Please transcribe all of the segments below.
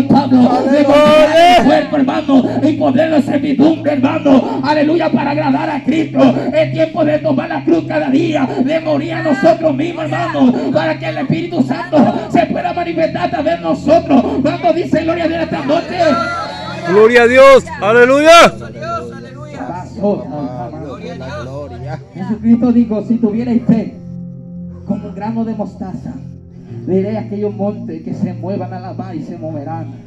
Pablo, de el cuerpo, hermano, y ponerlo en servidumbre, hermano, aleluya, para agradar a Cristo. Es tiempo de tomar la cruz cada día, de morir a nosotros mismos, hermano, para que el Espíritu Santo se pueda manifestar a través de nosotros. Cuando dice gloria a Dios esta noche, gloria a Dios, aleluya. Jesucristo dijo: si tuvierais fe como un grano de mostaza, diré a aquellos montes que se muevan a la mar y se moverán.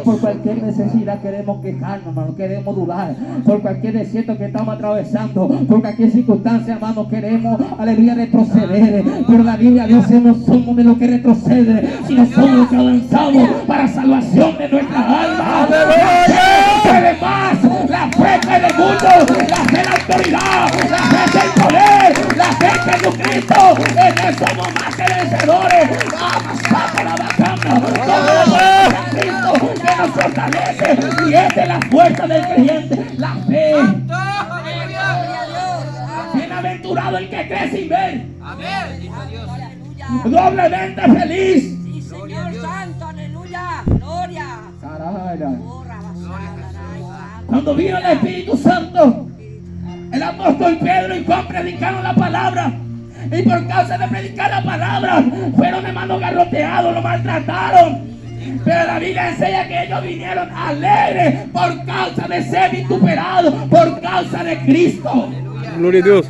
Por cualquier necesidad queremos quejarnos, hermano, queremos dudar. Por cualquier desierto que estamos atravesando, por cualquier circunstancia, hermano, queremos, aleluya, retroceder. Pero la Biblia dice: no somos de los que retroceden, sino somos los que avanzamos para salvación de nuestra alma. Puede más la fe que en el mundo, la fe en la autoridad, la fe en el poder, la fe en Jesucristo. En eso somos más que vencedores. Para la bacana, Cristo que nos fortalece, y esta es la fuerza del creyente, la fe. Bienaventurado el que cree sin ver. Doblemente feliz. Sí, Señor Santo, aleluya, gloria. Cuando vino el Espíritu Santo, el apóstol Pedro y Juan predicaron la palabra. Y por causa de predicar la palabra, fueron, hermanos, garroteados, lo maltrataron. Pero la Biblia enseña que ellos vinieron alegres por causa de ser vituperados, por causa de Cristo. Gloria a Dios.